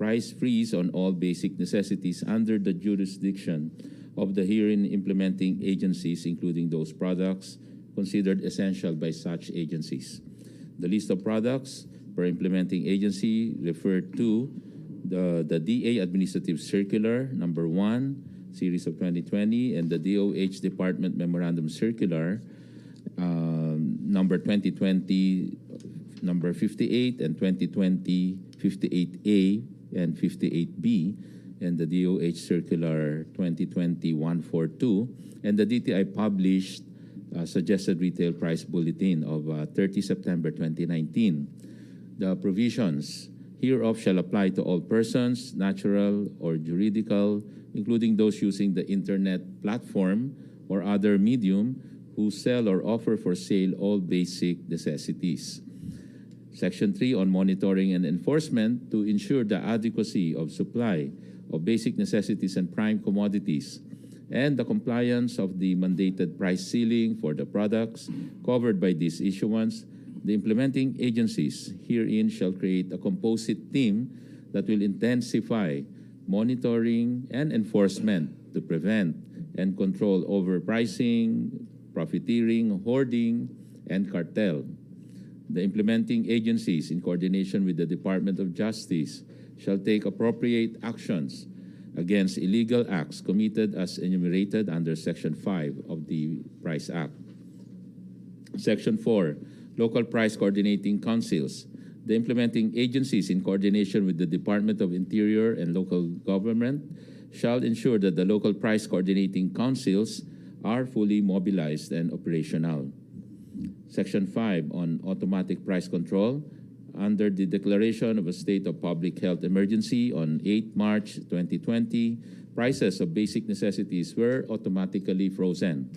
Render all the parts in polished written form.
price freeze on all basic necessities under the jurisdiction of the herein implementing agencies, including those products considered essential by such agencies. The list of products per implementing agency referred to the DA Administrative Circular number 1, series of 2020, and the DOH Department Memorandum Circular number 2020, number 58, and 2020, 58A and 58B, and the DOH Circular 2020-142, and the DTI published Suggested Retail Price Bulletin of 30 September 2019. The provisions hereof shall apply to all persons, natural or juridical, including those using the internet platform or other medium, who sell or offer for sale all basic necessities. Section 3 on monitoring and enforcement to ensure the adequacy of supply of basic necessities and prime commodities and the compliance of the mandated price ceiling for the products covered by this issuance. The implementing agencies herein shall create a composite team that will intensify monitoring and enforcement to prevent and control overpricing, profiteering, hoarding, and cartel. The implementing agencies, in coordination with the Department of Justice, shall take appropriate actions against illegal acts committed as enumerated under Section 5 of the Price Act. Section 4, Local Price Coordinating Councils. The implementing agencies, in coordination with the Department of Interior and local government, shall ensure that the local price coordinating councils are fully mobilized and operational. Section 5 on automatic price control. Under the declaration of a state of public health emergency on 8 March 2020, prices of basic necessities were automatically frozen.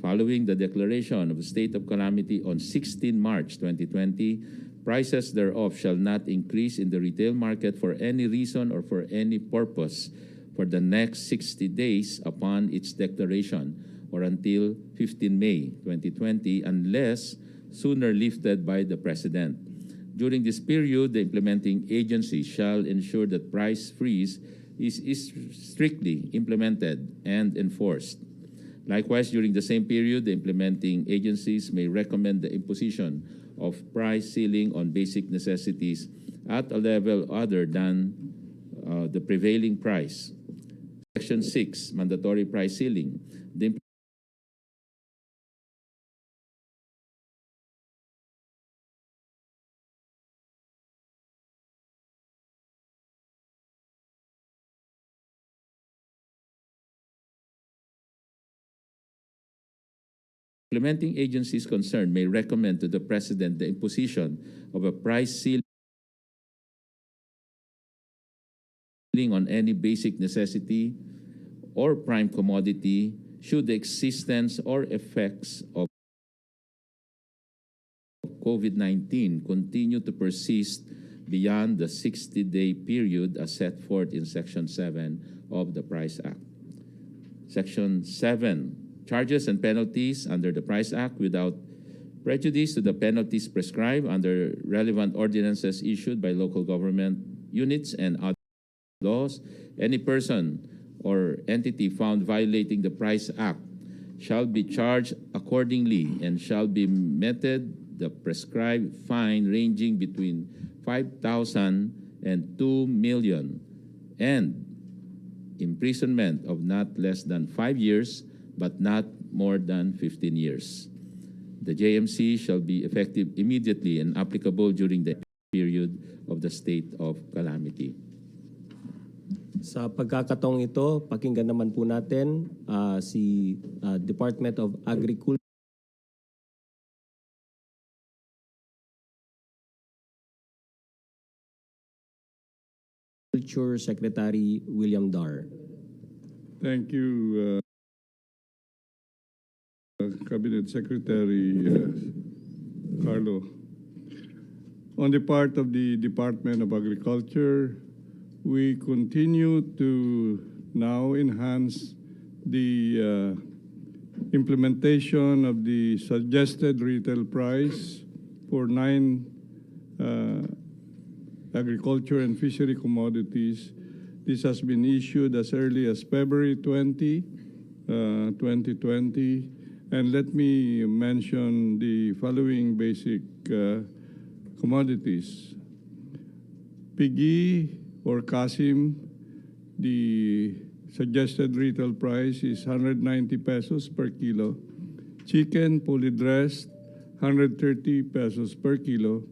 Following the declaration of a state of calamity on 16 March 2020, prices thereof shall not increase in the retail market for any reason or for any purpose for the next 60 days upon its declaration or until 15 May 2020 unless sooner lifted by the President. During this period, the implementing agency shall ensure that price freeze is strictly implemented and enforced. Likewise, during the same period, the implementing agencies may recommend the imposition of price ceiling on basic necessities at a level other than the prevailing price. Section 6, mandatory price ceiling. The implementing agencies concerned may recommend to the President the imposition of a price ceiling on any basic necessity or prime commodity should the existence or effects of COVID-19 continue to persist beyond the 60-day period as set forth in Section 7 of the Price Act. Section 7. Charges and penalties under the Price Act without prejudice to the penalties prescribed under relevant ordinances issued by local government units and other laws. Any person or entity found violating the Price Act shall be charged accordingly and shall be meted the prescribed fine ranging between 5,000 and 2 million and imprisonment of not less than 5 years but not more than 15 years. The JMC shall be effective immediately and applicable during the period of the state of calamity. Sa pagkakataong ito, pakinggan naman po natin si Department of Agriculture Secretary William Dar. Thank you, Cabinet Secretary Carlo. On the part of the Department of Agriculture, we continue to now enhance the implementation of the suggested retail price for 9 agriculture and fishery commodities. This has been issued as early as February 20, 2020. And let me mention the following basic commodities. Pigi or Kasim, the suggested retail price is 190 pesos per kilo. Chicken, fully dressed, 130 pesos per kilo.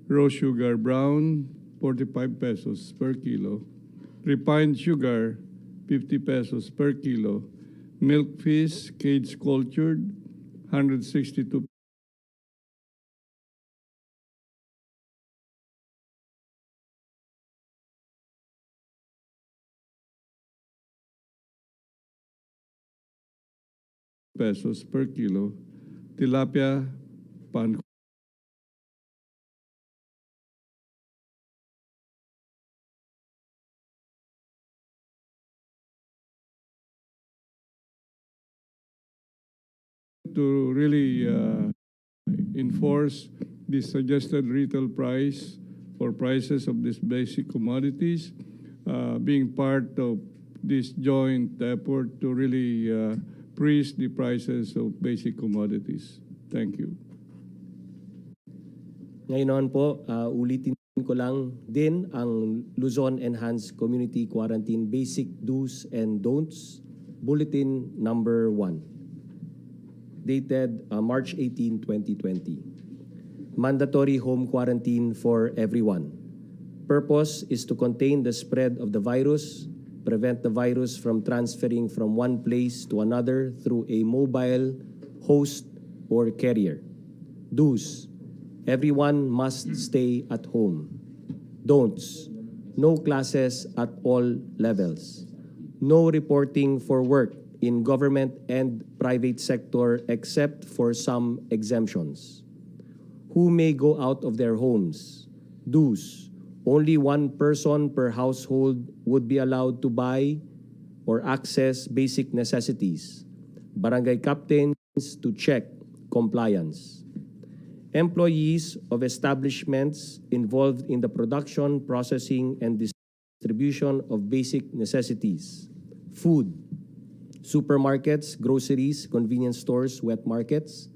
Raw sugar brown, 45 pesos per kilo. Refined sugar, 50 pesos per kilo. Milk fish, cage cultured, 162 pesos per kilo. Tilapia, pan to really enforce the suggested retail price or prices of these basic commodities, being part of this joint effort to really freeze the prices of basic commodities. Thank you. Ngayon po, ulitin ko lang din ang Luzon Enhanced Community Quarantine Basic Do's and Don'ts, Bulletin Number 1. Dated March 18, 2020. Mandatory home quarantine for everyone. Purpose is to contain the spread of the virus, prevent the virus from transferring from one place to another through a mobile, host, or carrier. Do's: everyone must stay at home. Don'ts: no classes at all levels. No reporting for work in government and private sector except for some exemptions. Who may go out of their homes? Do's: only one person per household would be allowed to buy or access basic necessities. Barangay captains to check compliance. Employees of establishments involved in the production, processing, and distribution of basic necessities. Food. Supermarkets, groceries, convenience stores, wet markets,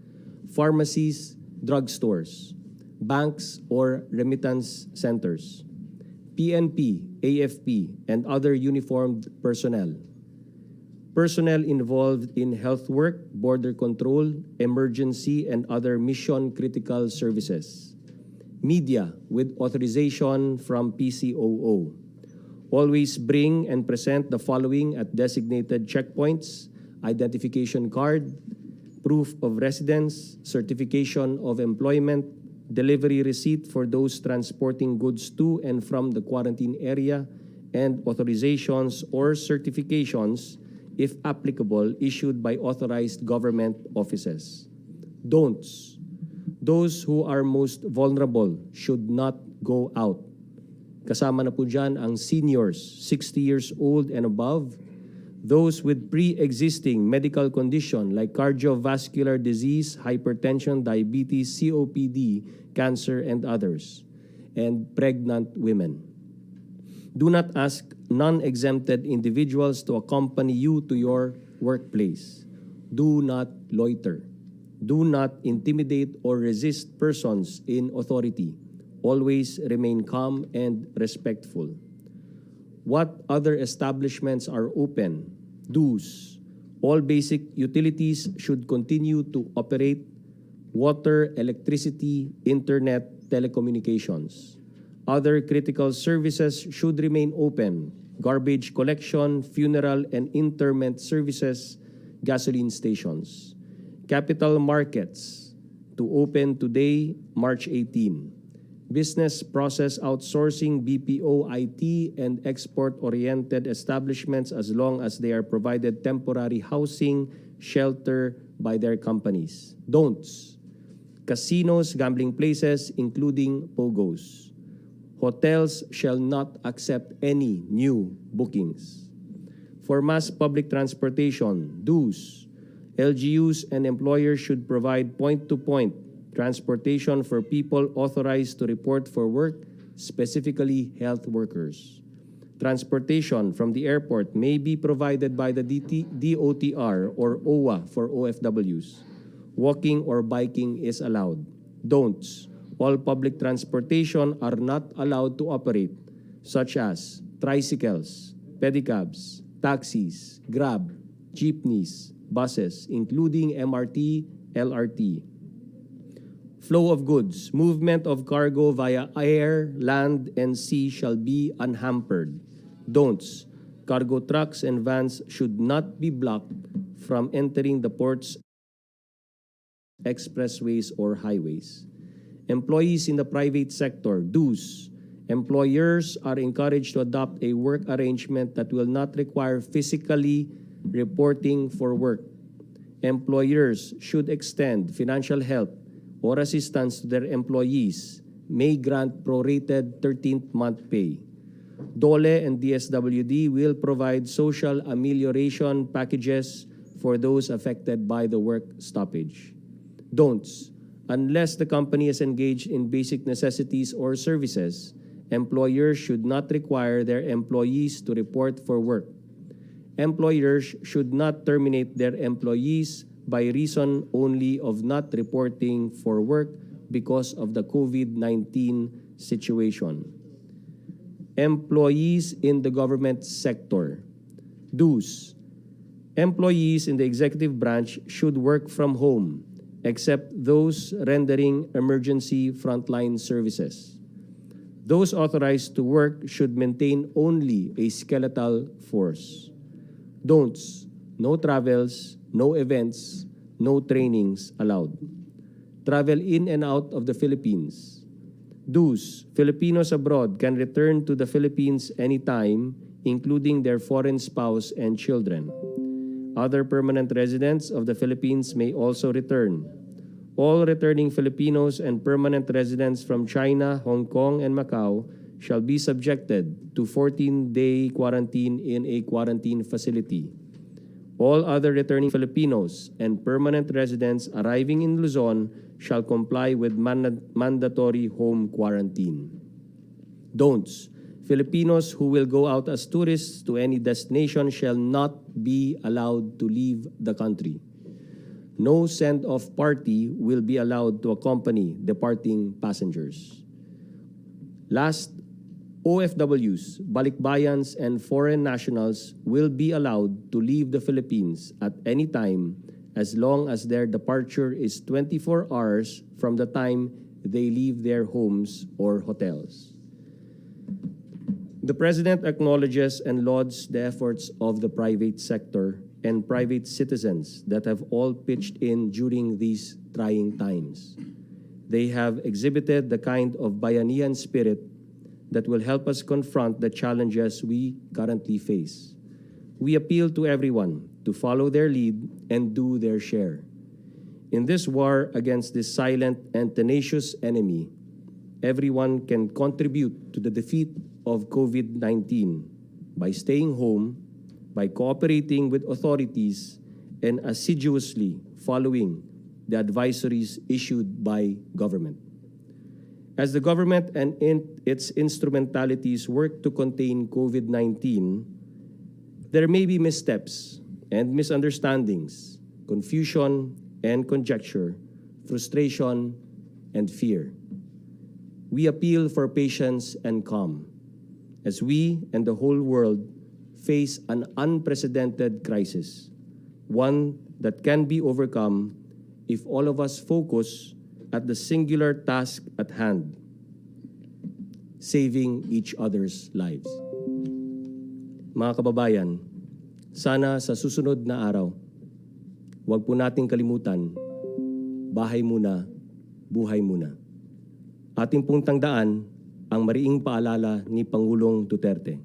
pharmacies, drugstores, banks or remittance centers, PNP, AFP, and other uniformed personnel. Personnel involved in health work, border control, emergency, and other mission-critical services. Media with authorization from PCOO. Always bring and present the following at designated checkpoints: identification card, proof of residence, certification of employment, delivery receipt for those transporting goods to and from the quarantine area, and authorizations or certifications, if applicable, issued by authorized government offices. Don'ts: those who are most vulnerable should not go out. Kasama na po dyan ang seniors, 60 years old and above, those with pre-existing medical condition like cardiovascular disease, hypertension, diabetes, COPD, cancer, and others, and pregnant women. Do not ask non-exempted individuals to accompany you to your workplace. Do not loiter. Do not intimidate or resist persons in authority. Always remain calm and respectful. What other establishments are open? Do's: all basic utilities should continue to operate: water, electricity, internet, telecommunications. Other critical services should remain open: garbage collection, funeral and interment services, gasoline stations. Capital markets to open today, March 18. Business process outsourcing, BPO, IT, and export-oriented establishments as long as they are provided temporary housing, shelter by their companies. Don'ts: casinos, gambling places, including POGOs. Hotels shall not accept any new bookings. For mass public transportation, do's: LGUs and employers should provide point-to-point transportation for people authorized to report for work specifically health workers. Transportation from the airport may be provided by the DOTR or OWA for OFWs. Walking or biking is allowed. Don'ts. All public transportation are not allowed to operate, such as tricycles, pedicabs, taxis, Grab, jeepneys, buses, including MRT, LRT. Flow of goods. Movement of cargo via air, land, and sea shall be unhampered. Don'ts. Cargo trucks and vans should not be blocked from entering the ports, expressways, or highways. Employees in the private sector. Do's. Employers are encouraged to adopt a work arrangement that will not require physically reporting for work. Employers should extend financial help or assistance to their employees, may grant prorated 13th month pay. DOLE and DSWD will provide social amelioration packages for those affected by the work stoppage. Don'ts. Unless the company is engaged in basic necessities or services, employers should not require their employees to report for work. Employers should not terminate their employees by reason only of not reporting for work because of the COVID-19 situation. Employees in the government sector. Do's. Employees in the executive branch should work from home, except those rendering emergency frontline services. Those authorized to work should maintain only a skeletal force. Don'ts. No travels, no events, no trainings allowed. Travel in and out of the Philippines. Do's. Filipinos abroad can return to the Philippines anytime, including their foreign spouse and children. Other permanent residents of the Philippines may also return. All returning Filipinos and permanent residents from China, Hong Kong, and Macau shall be subjected to 14-day quarantine in a quarantine facility. All other returning Filipinos and permanent residents arriving in Luzon shall comply with mandatory home quarantine. Don'ts. Filipinos who will go out as tourists to any destination shall not be allowed to leave the country. No send-off party will be allowed to accompany departing passengers. Last, OFWs, balikbayans, and foreign nationals will be allowed to leave the Philippines at any time as long as their departure is 24 hours from the time they leave their homes or hotels. The President acknowledges and lauds the efforts of the private sector and private citizens that have all pitched in during these trying times. They have exhibited the kind of bayanihan spirit that will help us confront the challenges we currently face. We appeal to everyone to follow their lead and do their share. In this war against this silent and tenacious enemy, everyone can contribute to the defeat of COVID-19 by staying home, by cooperating with authorities, and assiduously following the advisories issued by government. As the government and its instrumentalities work to contain COVID-19, there may be missteps and misunderstandings, confusion and conjecture, frustration and fear. We appeal for patience and calm as we and the whole world face an unprecedented crisis, one that can be overcome if all of us focus at the singular task at hand, saving each other's lives. Mga kababayan, sana sa susunod na araw, huwag po nating kalimutan, bahay muna, buhay muna. Ating pong tandaan ang mariing paalala ni Pangulong Duterte.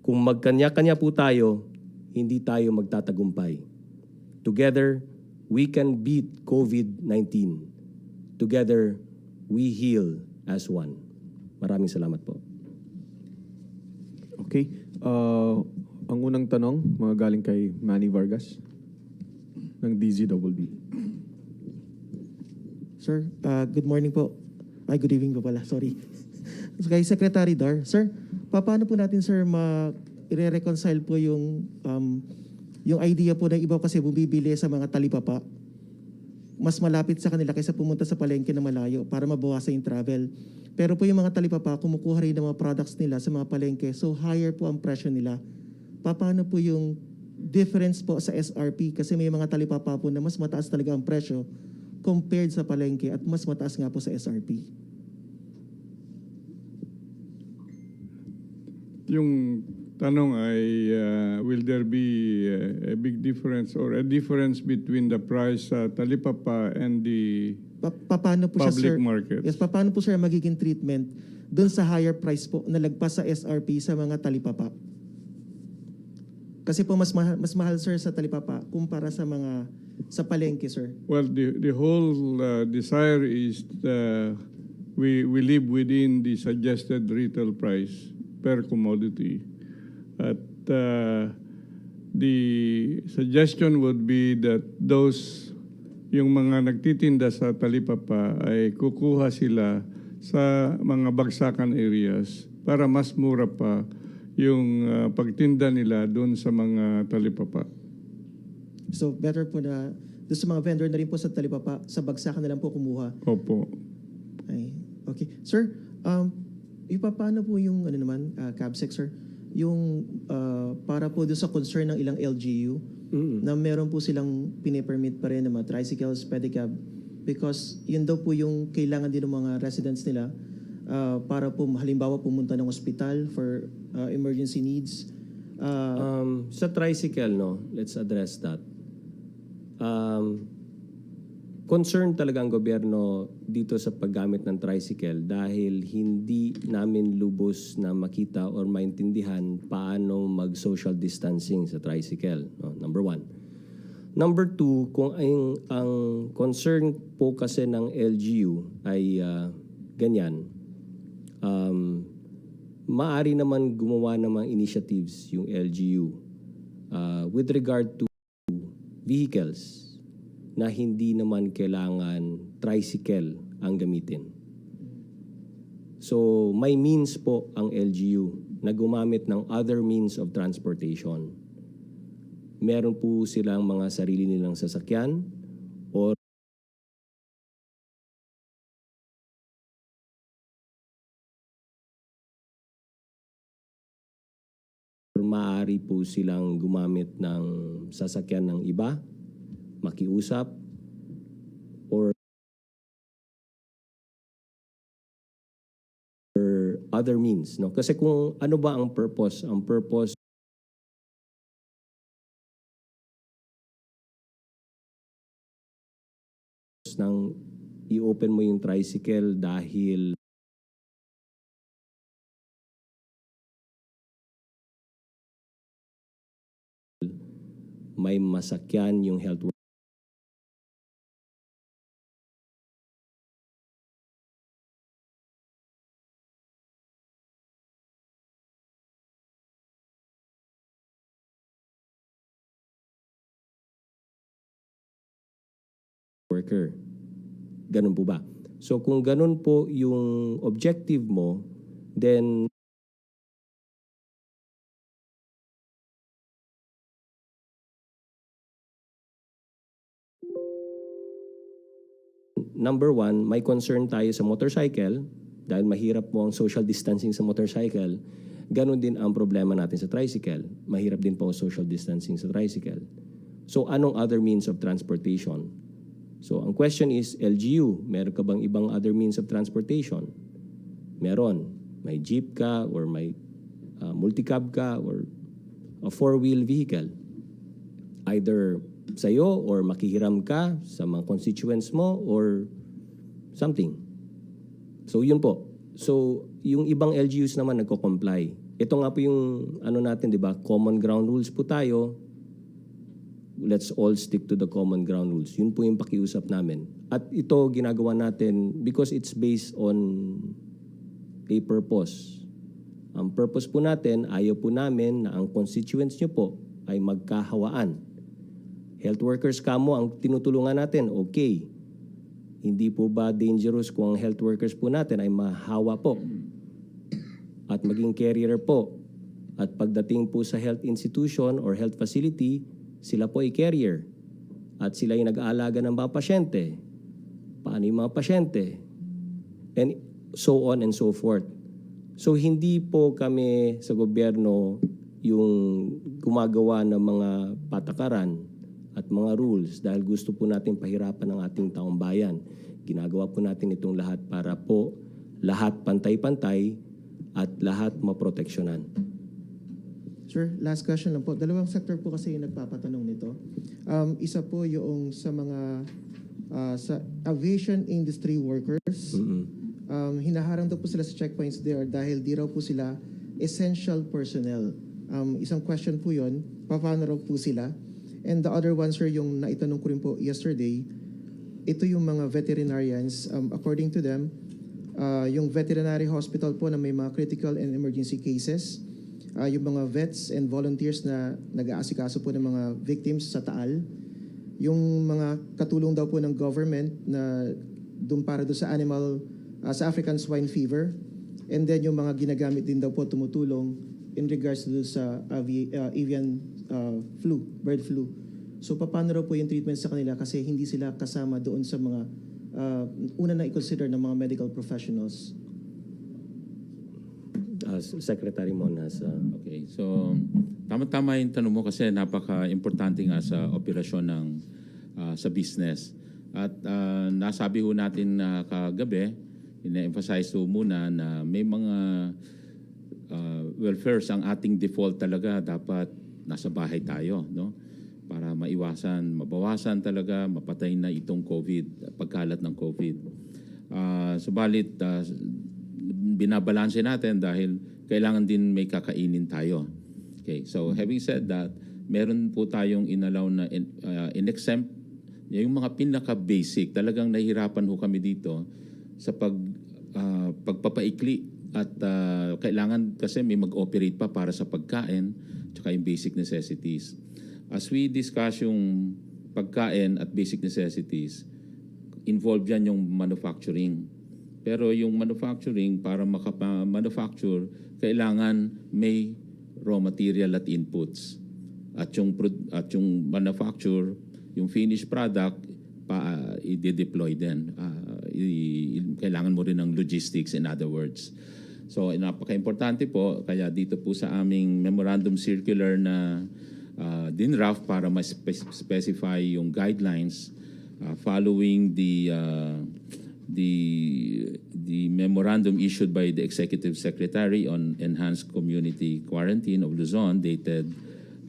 Kung magkanya-kanya po tayo, hindi tayo magtatagumpay. Together, we can beat COVID-19. Together, we heal as one. Maraming salamat po. Okay. Ang unang tanong, mga galing kay Manny Vargas ng DZWB. Sir, good morning po. Ay, good evening po pala. Sorry. kay Secretary Dar. Sir, paano po natin, sir, i-reconcile po yung idea po na iba kasi bumibili sa mga talipapa, mas malapit sa kanila kaysa pumunta sa palengke na malayo para mabawasan yung travel. Pero po yung mga talipapa, kumukuha rin ng mga products nila sa mga palengke, so higher po ang presyo nila. Paano po yung difference po sa SRP? Kasi may mga talipapa po na mas mataas talaga ang presyo compared sa palengke at mas mataas nga po sa SRP. Yung tanong ay, will there be a big difference or a difference between the price sa talipapa and the Paano po siya, public sir? market? Yes, paano po sir magiging treatment doon sa higher price po na lagpas sa SRP sa mga talipapa? Kasi po mas mahal sir sa talipapa kumpara sa mga sa palengke, sir. Well, the whole desire is we live within the suggested retail price per commodity. At the suggestion would be that yung mga nagtitinda sa talipapa ay kukuha sila sa mga bagsakan areas para mas mura pa yung pagtinda nila doon sa mga talipapa. So better po na doon sa mga vendor na rin po sa talipapa, sa bagsakan na lang po kumuha. Opo. Ay, okay. Sir, paano po yung CABSEC, sir? Yung para po doon sa concern ng ilang LGU na meron po silang pinipermit pa rin ng mga tricycles, pedicab because yun daw po yung kailangan din ng mga residents nila para po halimbawa pumunta ng ospital for emergency needs. Sa tricycle, no, let's address that. Concern talaga ang gobyerno dito sa paggamit ng tricycle dahil hindi namin lubos na makita or maintindihan paano mag-social distancing sa tricycle. No? Number one. Number two, kung ang concern po kasi ng LGU ay ganyan, maaari naman gumawa ng mga initiatives yung LGU with regard to vehicles na hindi naman kailangan tricycle ang gamitin. So may means po ang LGU na gumamit ng other means of transportation. Meron po silang mga sarili nilang sasakyan or maaari po silang gumamit ng sasakyan ng iba, makiusap, or other means. No? Kasi kung ano ba ang purpose? Ang purpose ng i-open mo yung tricycle dahil may masakyan yung health worker. Ganun po ba? So kung ganun po yung objective mo, then number one, may concern tayo sa motorcycle dahil mahirap po ang social distancing sa motorcycle. Ganon din ang problema natin sa tricycle. Mahirap din po ang social distancing sa tricycle. So anong other means of transportation? So ang question is, LGU, meron ka bang ibang other means of transportation? Meron. May jeep ka or may multicab ka or a four-wheel vehicle. Either sa'yo or makihiram ka sa mga constituents mo or something. So yun po. So yung ibang LGUs naman nagko-comply. Ito nga po yung ano natin, di ba? Common ground rules po tayo. Let's all stick to the common ground rules. Yun po yung pakiusap namin. At ito ginagawa natin because it's based on a purpose. Ang purpose po natin, ayaw po namin na ang constituents nyo po ay magkahawaan. Health workers kamo ang tinutulungan natin, okay. Hindi po ba dangerous kung ang health workers po natin ay mahawa po? at maging carrier po. At pagdating po sa health institution or health facility, sila po ay carrier. At sila ay nag-aalaga ng mga pasyente. Paano yung mga pasyente? And so on and so forth. So hindi po kami sa gobyerno yung gumagawa ng mga patakaran at mga rules dahil gusto po natin pahirapan ang ating taong bayan. Ginagawa po natin itong lahat para po lahat pantay-pantay at lahat maproteksyonan. Sir, last question lang po. Dalawang sector po kasi yung nagpapatanong nito. Isa po yung sa mga sa aviation industry workers. Hinaharang daw po sila sa checkpoints there dahil di raw po sila essential personnel. Isang question po yun, paano raw po sila? And the other one, sir, yung naitanong ko rin po yesterday, ito yung mga veterinarians. According to them, yung veterinary hospital po na may mga critical and emergency cases, yung mga vets and volunteers na nag-aasikaso po ng mga victims sa Taal, yung mga katulong daw po ng government na doon para doon sa animal, sa African swine fever, and then yung mga ginagamit din daw po tumutulong in regards to sa avian flu, bird flu. So paano raw po yung treatment sa kanila kasi hindi sila kasama doon sa mga una na i-consider ng mga medical professionals? Secretary Monas. Okay, so tama-tama yung tanong mo kasi napaka-importante nga sa operasyon ng sa business. At nasabi ho natin kagabi, ina-emphasize ho muna na may mga well, first, ang ating default talaga dapat nasa bahay tayo, no? Para mabawasan talaga, mapatay na itong COVID, pagkalat ng COVID. Subalit, binabalanse natin dahil kailangan din may kakainin tayo. Okay, so having said that, meron po tayong inalaw na in-exempt, yung mga pinaka-basic, talagang nahihirapan ho kami dito sa pagpapaikli at kailangan kasi may mag-operate pa para sa pagkain tsaka yung basic necessities. As we discuss yung pagkain at basic necessities, involved yan yung manufacturing. Pero yung manufacturing, para makapa-manufacture, kailangan may raw material at inputs. At yung manufacture, yung finished product, i-deploy din. Kailangan mo rin ng logistics, in other words. So, napaka-importante po, kaya dito po sa aming memorandum circular na dinraft para ma-specify yung guidelines following the memorandum issued by the Executive Secretary on Enhanced Community Quarantine of Luzon dated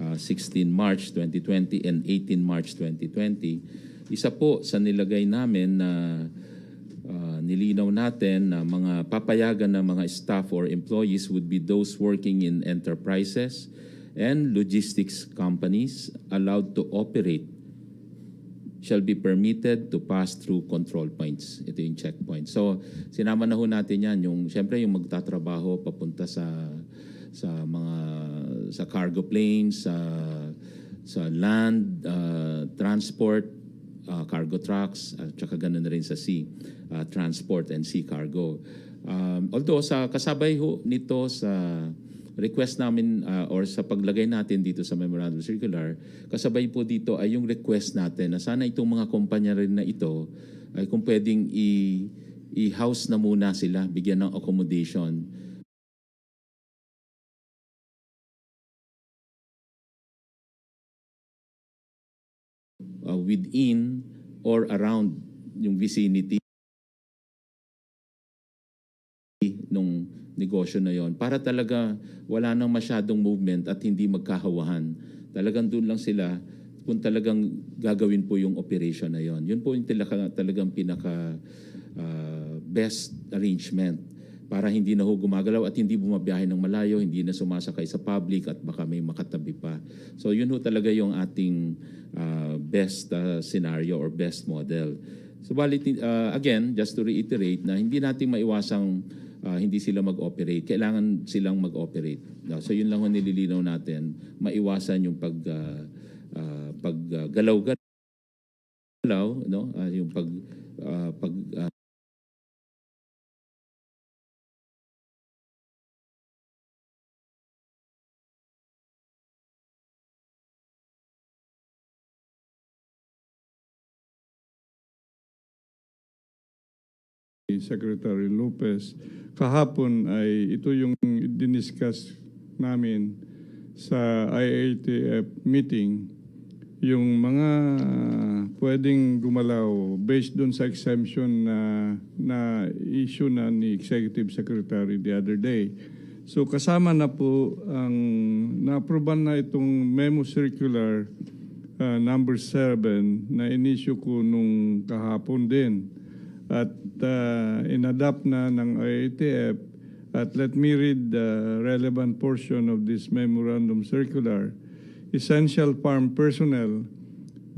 16 March 2020 and 18 March 2020. Isa po sa nilagay namin na nilinaw natin na mga papayagan ng mga staff or employees would be those working in enterprises and logistics companies allowed to operate shall be permitted to pass through control points. Ito yung checkpoint. So, sinama na ho natin yan. Siyempre, yung magtatrabaho papunta sa cargo planes, sa land, transport, cargo trucks, at saka ganun na rin sa sea, transport and sea cargo. Although, kasabay ho nito sa request namin or sa paglagay natin dito sa memorandum circular, kasabay po dito ay yung request natin na sana itong mga kumpanya rin na ito ay kung pwedeng i-house na muna sila, bigyan ng accommodation within or around yung vicinity nung negosyo na yon para talaga wala nang masyadong movement at hindi magkahawahan. Talagang doon lang sila kung talagang gagawin po yung operation na yon. Yun po yung talagang pinaka best arrangement para hindi na ho gumagalaw at hindi bumabiyahe ng malayo, hindi na sumasakay sa public at baka may makatabi pa. So yun ho talaga yung ating best scenario or best model. Subalit, again, just to reiterate na hindi natin maiwasang hindi sila mag-operate. Kailangan silang mag-operate. So yun lang ho nililinaw natin, maiwasan yung paggalaw-galaw, no? Yung Secretary Lopez. Kahapon ay ito yung diniscuss namin sa IATF meeting, yung mga pwedeng gumalaw based dun sa exemption na issue na ni Executive Secretary the other day. So kasama na po ang na-aproban na itong memo circular number 7 na inisyu ko nung kahapon din. At inadapt na ng IATF. At let me read the relevant portion of this memorandum circular. Essential farm personnel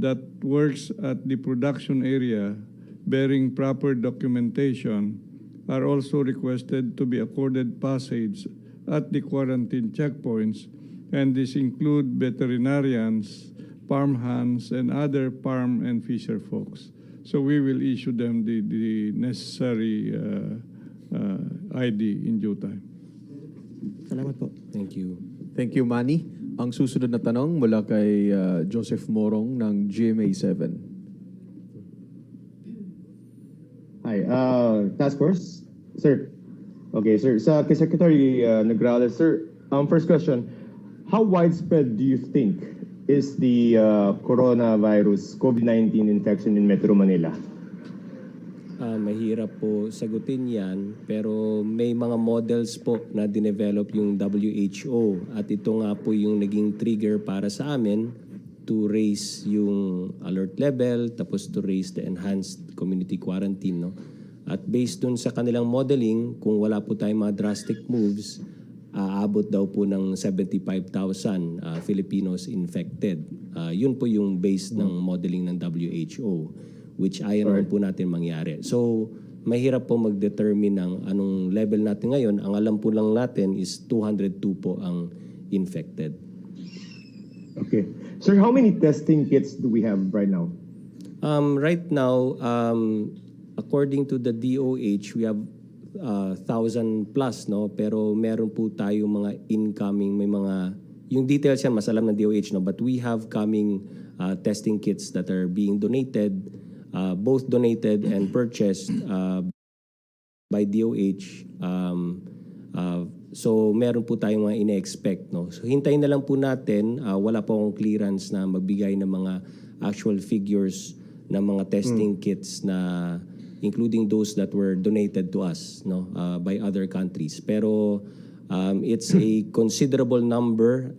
that works at the production area bearing proper documentation are also requested to be accorded passage at the quarantine checkpoints, and this include veterinarians, farm hands, and other farm and fisher folks. So we will issue them the necessary ID in due time. Salamat po. Thank you. Thank you, Manny. Ang susunod na tanong mula kay Joseph Morong ng GMA7. Hi, task force, sir. Okay, sir. Sa kay Secretary Nograles, sir. First question: how widespread do you think is the coronavirus COVID-19 infection in Metro Manila? Mahirap po sagutin yan, pero may mga models po na dinevelop yung WHO at ito nga po yung naging trigger para sa amin to raise yung alert level, tapos to raise the enhanced community quarantine. No? At based dun sa kanilang modeling, kung wala po tayong mga drastic moves, aabot daw po ng 75,000 Filipinos infected. Yun po yung base ng modeling ng WHO, which ayaw naman po natin mangyari. So, mahirap po mag-determine ng anong level natin ngayon. Ang alam po lang natin is 202 po ang infected. Okay. Sir, how many testing kits do we have right now? Right now, according to the DOH, we have 1,000 plus, no? Pero meron po tayo mga incoming, may mga, yung details yan, mas alam ng DOH, no? But we have coming testing kits that are being donated, both donated and purchased by DOH. So meron po tayong mga ine-expect, no? So hintayin na lang po natin, wala po akong clearance na magbigay ng mga actual figures ng mga testing kits na including those that were donated to us, no, by other countries. Pero it's a considerable number,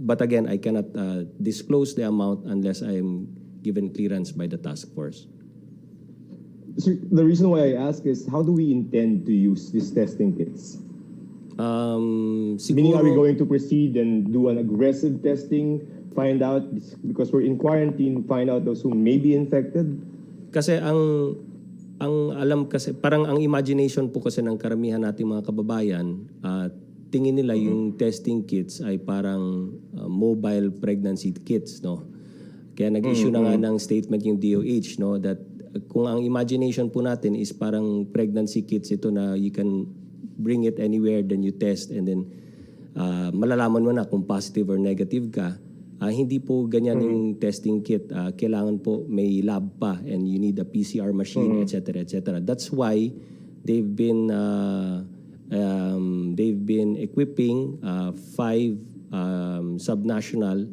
but again, I cannot disclose the amount unless I am given clearance by the task force. Sir, the reason why I ask is how do we intend to use these testing kits? Meaning, are we going to proceed and do an aggressive testing, find out, because we're in quarantine, find out those who may be infected? Kasi ang alam kasi, parang ang imagination po kasi ng karamihan nating mga kababayan, tingin nila yung testing kits ay parang mobile pregnancy kits, no? Kaya nag-issue na nga ng statement yung DOH, no, that kung ang imagination po natin is parang pregnancy kits ito na you can bring it anywhere, then you test, and then malalaman mo na kung positive or negative ka. Hindi po ganyan yung testing kit. Kailangan po may lab pa, and you need a PCR machine, etc., etc. That's why they've been equipping 5 subnational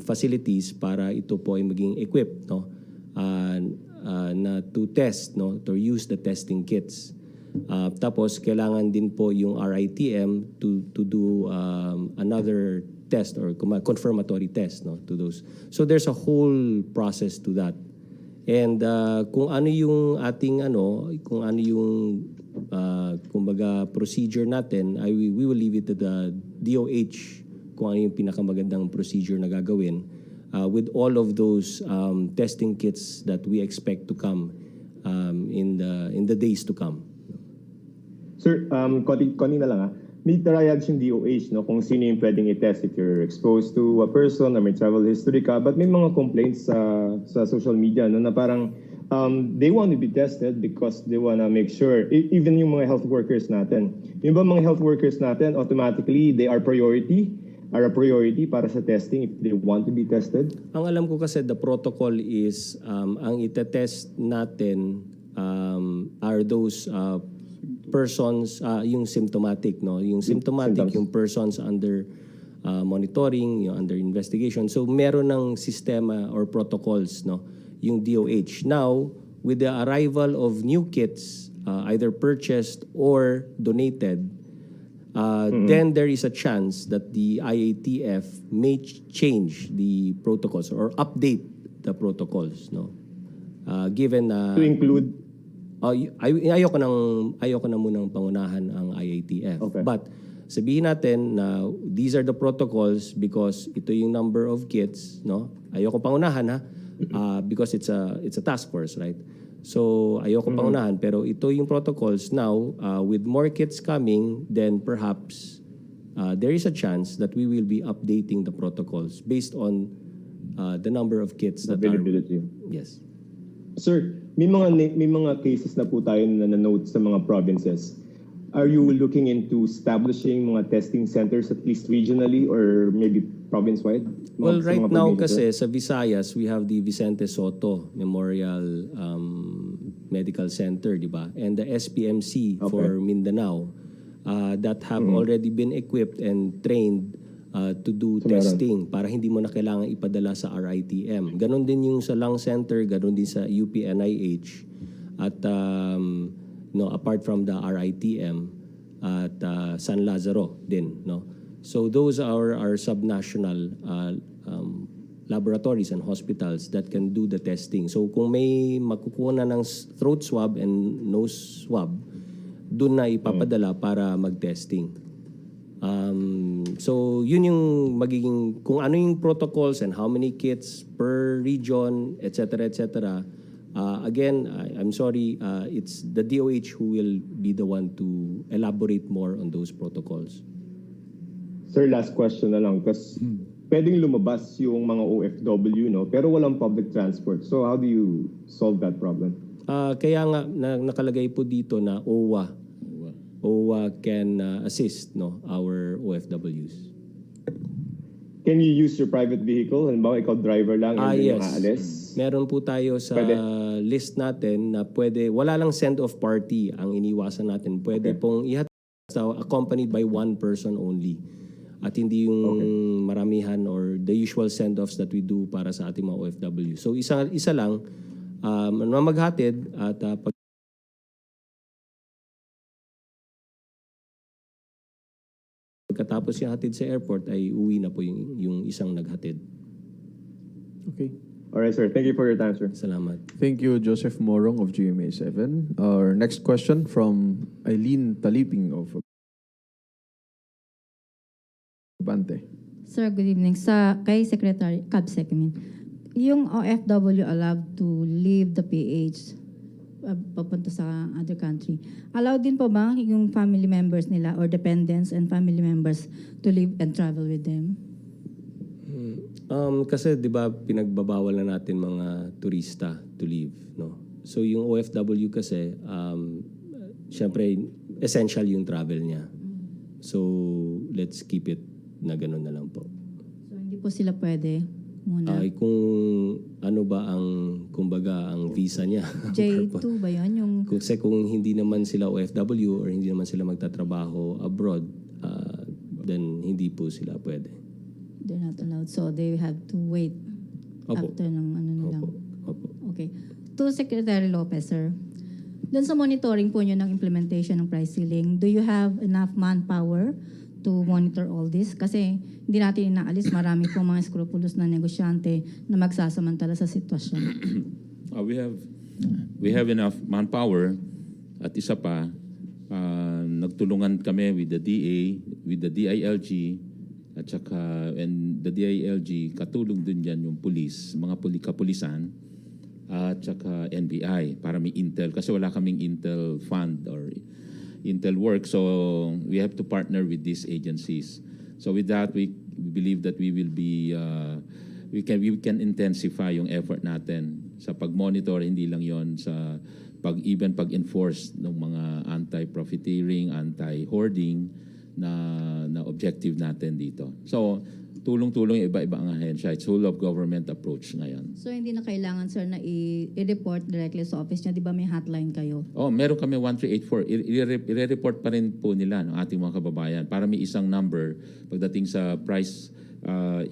facilities para ito po ay maging equipped, no, na to test, no, to use the testing kits. Tapos kailangan din po yung RITM to do another test or confirmatory test, no, to those. So there's a whole process to that. And kung ano yung ating kung ano yung kumbaga procedure natin, we will leave it to the DOH kung ano yung pinakamagandang procedure na gagawin with all of those testing kits that we expect to come in the days to come. Sir, konti na lang may triage yung DOH, no, kung sino yung pwedeng i-test if you're exposed to a person or may travel history ka. But may mga complaints sa social media, no, na parang they want to be tested because they want to make sure, even yung mga health workers natin. Yung ba mga health workers natin, automatically, they are a priority para sa testing if they want to be tested? Ang alam ko kasi the protocol is ang itetest natin are those persons, yung symptomatic, no? Yung symptomatic, Symptoms. yung persons under monitoring, yung under investigation. So meron ng sistema or protocols, no? Yung DOH. Now, with the arrival of new kits, either purchased or donated, then there is a chance that the IATF may change the protocols or update the protocols, no? Given na To include, ayoko na munang pangunahan ang IATF. Okay. But sabihin natin na these are the protocols because ito yung number of kits, no? Ayoko pangunahan ha, because it's a task force, right? So ayoko pangunahan, pero ito yung protocols now. With more kits coming, then perhaps there is a chance that we will be updating the protocols based on the number of kits that availability. are. Yes. Sir, may mga cases na po tayo na na-note sa mga provinces. Are you looking into establishing mga testing centers at least regionally or maybe province-wide? Well, Sa right mga now probinsya, kasi sir? sa Visayas, we have the Vicente Soto Memorial Medical Center, di ba? And the SPMC for Mindanao that have already been equipped and trained to do testing para hindi mo na kailangan ipadala sa RITM. Ganon din yung sa Lung Center, ganon din sa UPNIH. At apart from the RITM at San Lazaro din, no? So those are our subnational laboratories and hospitals that can do the testing. So kung may makukuha na ng throat swab and nose swab, doon na ipapadala para mag-testing. So yun yung magiging, kung ano yung protocols and how many kits per region, etc. etc. Again, I'm sorry, it's the DOH who will be the one to elaborate more on those protocols. Sir, last question na lang. Kasi pwedeng lumabas yung mga OFW, no? Pero walang public transport. So how do you solve that problem? Kaya nga nakalagay po dito na OWA can assist, no, our OFWs. Can you use your private vehicle? Halimbawa, ikaw driver lang and then Yes. aalis? Meron po tayo sa Pwede. list natin na pwede, wala lang send-off party ang iniwasan natin. Pwede pong ihatid accompanied by one person only. At hindi yung maramihan or the usual send-offs that we do para sa ating mga OFW. So isa lang, maghatid at pagkatapos yung hatid sa airport ay uwi na po yung isang naghatid. Okay. Alright, sir. Thank you for your time, sir. Salamat. Thank you, Joseph Morong of GMA7. Our next question from Eileen Taliping of Bante. Sir, good evening. Kay Secretary, CABSEC, I mean. Yung OFW allowed to leave the PH papunta sa other country. Allowed din po ba yung family members nila or dependents and family members to live and travel with them? Kasi 'di ba pinagbabawal na natin mga turista to leave, no? So yung OFW kasi syempre essential yung travel niya. So let's keep it na gano'n na lang po. So hindi po sila pwede muna. Ay kung ano ba ang kumbaga ang visa niya. J2 ba yun? Yung Kasi kung hindi naman sila OFW or hindi naman sila magtatrabaho abroad, then hindi po sila pwede. they're not allowed. So they have to wait Opo. after ng ano nilang. Opo. Okay. To Secretary Lopez, sir. Doon sa monitoring po nyo ng implementation ng price ceiling, do you have enough manpower to monitor all this? Kasi hindi natin inaalis, marami po mga scrupulous na negosyante na magsasamantala sa sitwasyon. We have enough manpower at isa pa, nagtulungan kami with the DA, with the DILG, at saka, and the DILG, katulong din dyan yung police, mga kapulisan, at saka NBI para may intel. Kasi wala kaming intel fund or intel work. So we have to partner with these agencies. So with that, we believe that we will be, we can intensify yung effort natin sa pag-monitor, hindi lang yon sa pag-enforce ng mga anti-profiteering, anti-hoarding na objective natin dito. So tulong-tulong yung iba-ibang ahensya. It's whole of government approach ngayon. So hindi na kailangan, sir, na i-report directly sa office niya. Di ba may hotline kayo? Oh, meron kami 1384. I-report pa rin po nila ng ating mga kababayan para may isang number pagdating sa price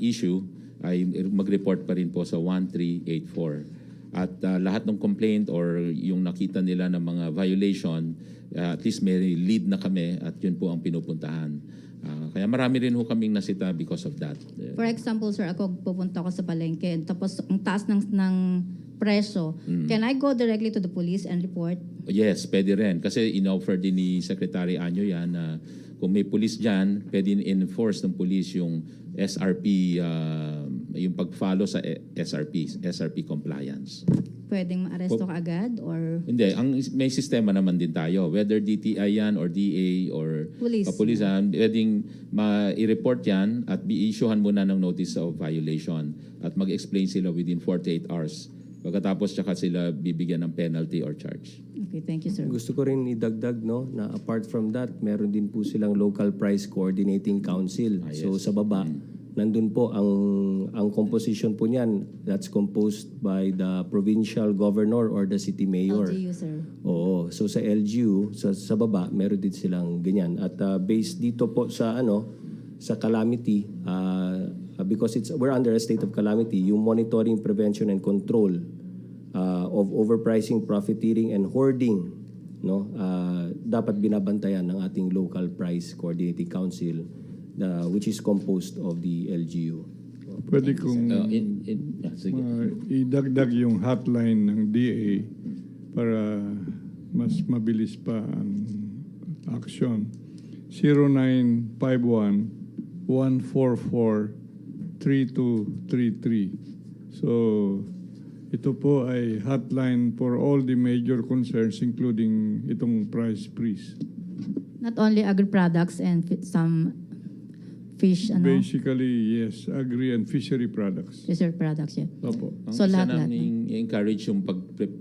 issue ay mag-report pa rin po sa 1384. At lahat ng complaint or yung nakita nila ng mga violation, at least may lead na kami at yun po ang pinupuntahan. Kaya marami rin ho kaming nasita because of that. For example, sir, ako pupunta ako sa palengke, tapos ang taas ng presyo. Can I go directly to the police and report? Yes, pwede rin. Kasi in-offer din ni Secretary Anyo yan na kung may police dyan, pwede in-enforce ng police yung SRP, yung pag-follow sa SRP compliance. Pwedeng maaresto ka agad or Hindi, may sistema naman din tayo. Whether DTI yan or DA or Police. kapulisan, pwedeng i-report yan at i-issuehan muna ng notice of violation at mag-explain sila within 48 hours. Pagkatapos tsaka sila bibigyan ng penalty or charge. Okay, thank you, sir. Gusto ko rin idagdag, no, na apart from that, meron din po silang local price coordinating council. Yes. So sa baba, nandun po ang composition po niyan, that's composed by the provincial governor or the city mayor. LGU, sir. Oo. So sa LGU, sa baba, meron din silang ganyan. At based dito po sa sa calamity, because we're under a state of calamity, yung monitoring, prevention, and control of overpricing, profiteering, and hoarding, no, dapat binabantayan ng ating local price coordinating council, which is composed of the LGU. Pwede kong Sige. idagdag yung hotline ng DA para mas mabilis pa ang action. 0951-144-3233. So, ito po ay hotline for all the major concerns including itong price freeze. Not only agri-products and some fish, Basically, yes, agri and fishery products. fisher products, yeah. Opo. Ang So, isa lahat-lahat. namin i-encourage yung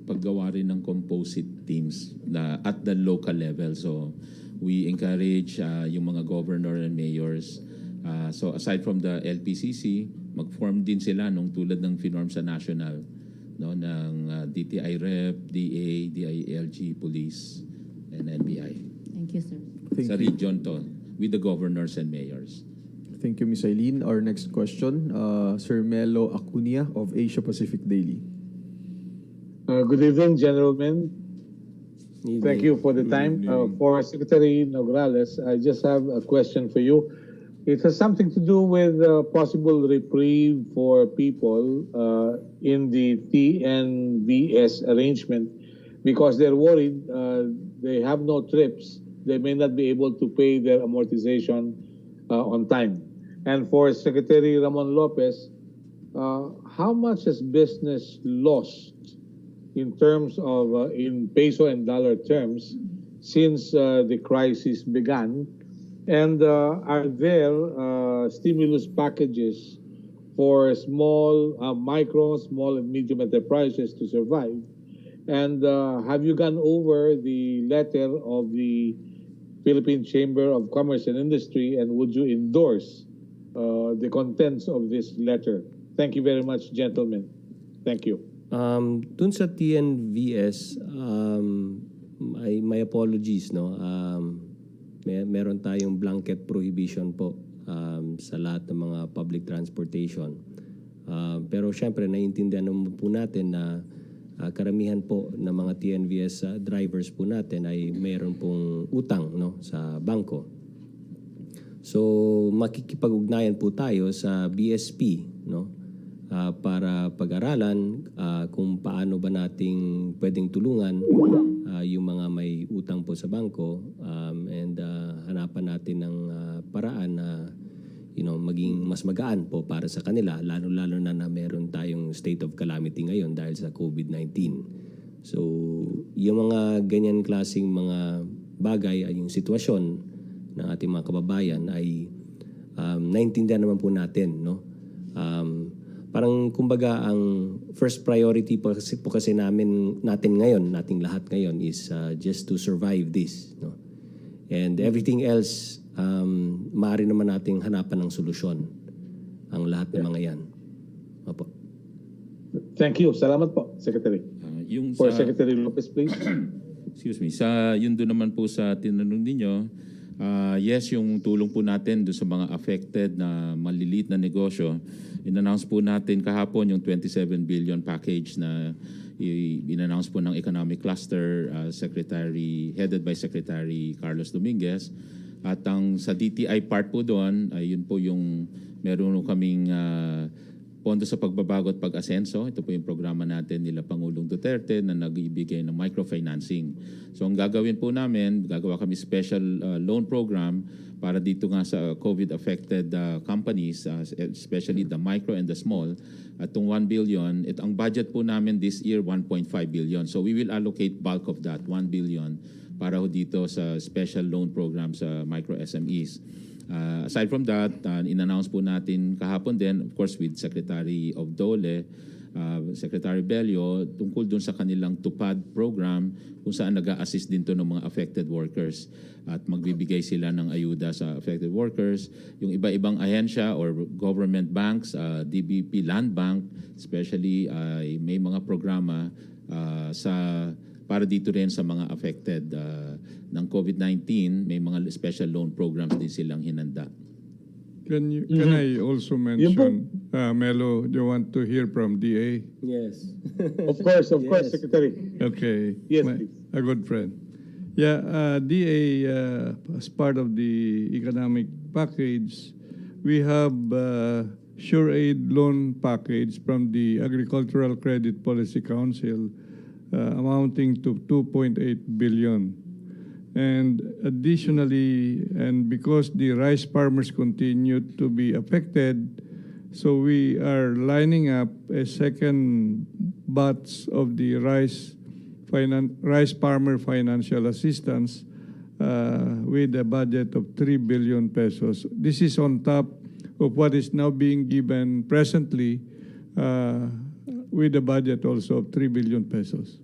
paggawa rin ng composite teams na at the local level. So we encourage yung mga governor and mayors. So aside from the LPCC, mag-form din sila nung tulad ng FINORM sa national, no, ng DTI Rep, DA, DILG, Police, and NBI. Thank you, sir. Sa region to, with the governors and mayors. Thank you, Ms. Eileen. Our next question, Sir Melo Acuña of Asia Pacific Daily. Good evening, gentlemen. Thank you for the time. For Secretary Nograles, I just have a question for you. It has something to do with possible reprieve for people in the TNVS arrangement because they're worried they have no trips. They may not be able to pay their amortization on time. And for Secretary Ramon Lopez, how much has business lost in terms of in peso and dollar terms since the crisis began? And are there stimulus packages for small, micro, small and medium enterprises to survive? And have you gone over the letter of the Philippine Chamber of Commerce and Industry, and would you endorse the contents of this letter? Thank you very much, gentlemen. Thank you. Dun sa TNVS, my apologies, no. Meron tayong blanket prohibition po sa lahat ng mga public transportation. Pero syempre naiintindihan naman po natin na karamihan po ng mga TNVS drivers po natin ay mayroon pong utang, no, sa bangko. So makikipag-ugnayan po tayo sa BSP, no, para pag-aralan kung paano ba nating pwedeng tulungan yung mga may utang po sa bangko, and hanapan natin ng paraan na maging mas magaan po para sa kanila, lalo-lalo na meron tayong state of calamity ngayon dahil sa COVID-19. So yung mga ganyan klaseng mga bagay ay yung sitwasyon ng ating mga kababayan ay naintindihan naman po natin, no. Parang kumbaga ang first priority po kasi natin nating lahat ngayon is just to survive this, no. And everything else maaari naman nating hanapan ng solusyon. ang lahat ng mga yan. Opo. Thank you. Salamat po, Secretary. Yung For sa, Secretary Lopez, please. excuse me, yun doon naman po sa tinanong ninyo, yes, yung tulong po natin doon sa mga affected na maliliit na negosyo, in-announce po natin kahapon yung 27 billion package na in-announce po ng Economic Cluster Secretary, headed by Secretary Carlos Dominguez. At sa DTI part po doon, yun po yung meron kaming pondo sa pagbabago at pag-asenso. Ito po yung programa natin nila Pangulong Duterte na nagbibigay ng microfinancing. So ang gagawin po namin, gagawa kami special loan program para dito nga sa COVID-affected companies, especially the micro and the small. At itong 1 billion, ang budget po namin this year, 1.5 billion. So we will allocate bulk of that, 1 billion, para ho dito sa special loan program sa micro SMEs. Aside from that, in-announce po natin kahapon din, of course with Secretary of DOLE, Secretary Bello, tungkol dun sa kanilang tupad program kung saan nag-a-assist din to ng mga affected workers at magbibigay sila ng ayuda sa affected workers. Yung iba-ibang ahensya or government banks, DBP Land Bank, especially may mga programa para dito rin sa mga affected ng COVID-19, may mga special loan programs din silang hinanda. Can I also mention, Melo, do you want to hear from DA? Yes. Of course, Secretary. Okay. Yes, please. A good friend. Yeah, DA, as part of the economic package, we have sure aid loan package from the Agricultural Credit Policy Council amounting to 2.8 billion. And additionally, and because the rice farmers continue to be affected, so we are lining up a second batch of the rice farmer financial assistance with a budget of 3 billion pesos. This is on top of what is now being given presently with a budget also of 3 billion pesos.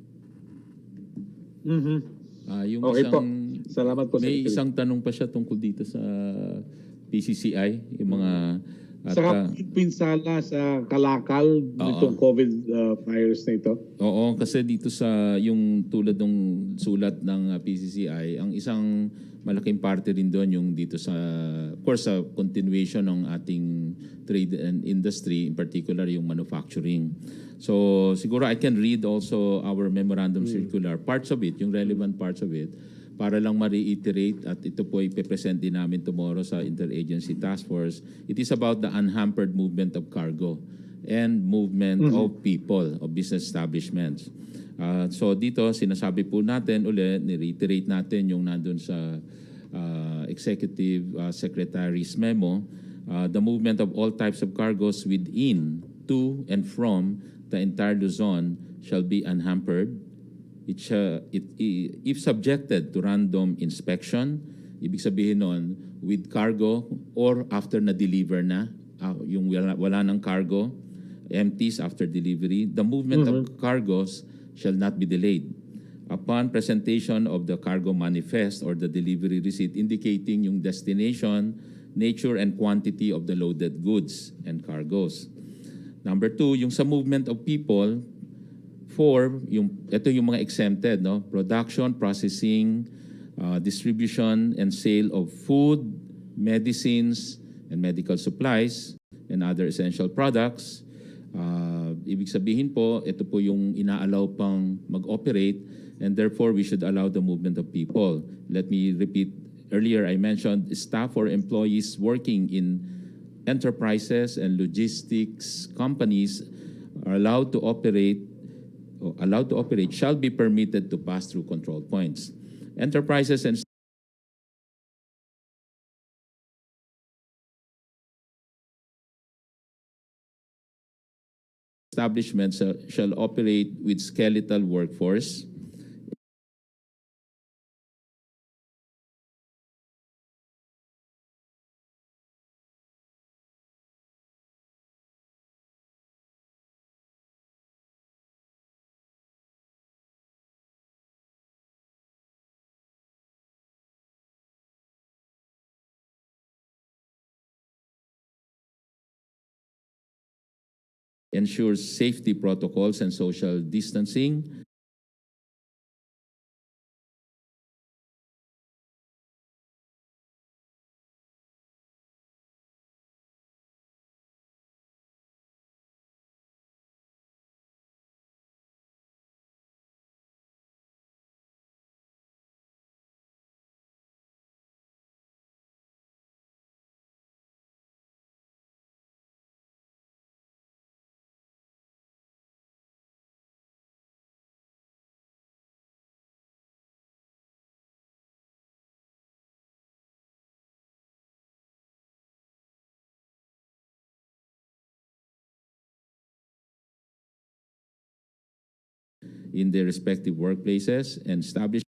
Yung Okay po. Salamat po, may Secretary. isang tanong pa siya tungkol dito sa PCCI, yung mga Sa pinsala sa kalakal nitong COVID virus na ito. Oo, kasi dito sa yung tulad ng sulat ng PCCI, ang isang malaking parte rin doon yung dito sa, of course, sa continuation ng ating trade and industry, in particular yung manufacturing. So siguro I can read also our memorandum circular, parts of it, yung relevant parts of it, para lang ma-reiterate at ito po ipe-present din namin tomorrow sa Interagency Task Force. It is about the unhampered movement of cargo and movement of people, of business establishments. So dito, sinasabi po natin ulit, ni-reiterate natin yung nandun sa Executive Secretary's memo, the movement of all types of cargos within, to, and from the entire Luzon shall be unhampered. If subjected to random inspection, ibig sabihin nun, with cargo or after na-deliver na, yung wala ng cargo, empties after delivery, the movement of cargos shall not be delayed. Upon presentation of the cargo manifest or the delivery receipt indicating yung destination, nature, and quantity of the loaded goods and cargos. Number 2, yung sa movement of people, 4, ito yung mga exempted, no? Production, processing, distribution, and sale of food, medicines, and medical supplies, and other essential products. Ibig sabihin po, ito po yung inaalaw pang mag-operate, and therefore we should allow the movement of people. Let me repeat, earlier I mentioned staff or employees working in enterprises and logistics companies are allowed to operate shall be permitted to pass through control points. Enterprises and establishments shall operate with skeletal workforce ensures safety protocols and social distancing, in their respective workplaces and establishments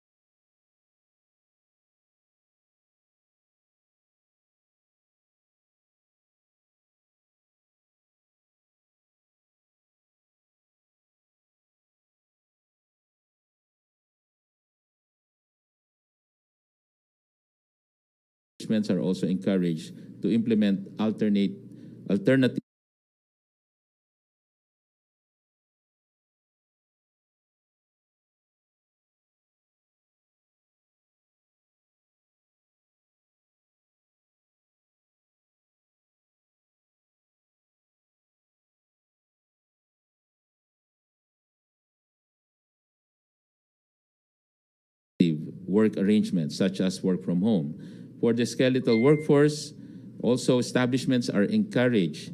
are also encouraged to implement alternative work arrangements such as work from home. For the skeletal workforce, also establishments are encouraged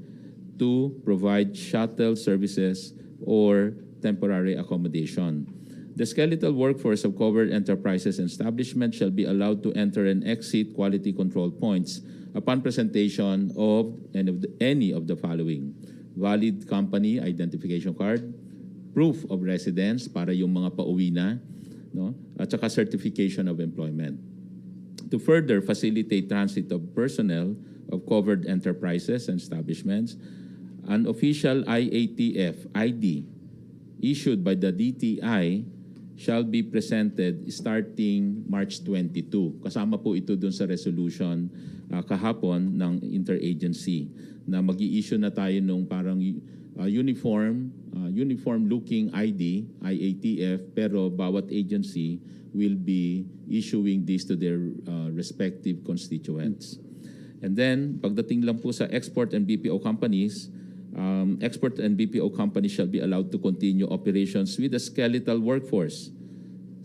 to provide shuttle services or temporary accommodation. The skeletal workforce of covered enterprises and establishments shall be allowed to enter and exit quality control points upon presentation of any of the following: valid company identification card, proof of residence para yung mga pauwi na, no? At saka certification of employment. To further facilitate transit of personnel of covered enterprises and establishments, an official IATF ID issued by the DTI shall be presented starting March 22. Kasama po ito dun sa resolution kahapon ng interagency na mag-i-issue na tayo nung parang uniform looking ID, IATF, pero bawat agency will be issuing this to their respective constituents. And then, pagdating lang po sa export and BPO companies, export and BPO companies shall be allowed to continue operations with a skeletal workforce,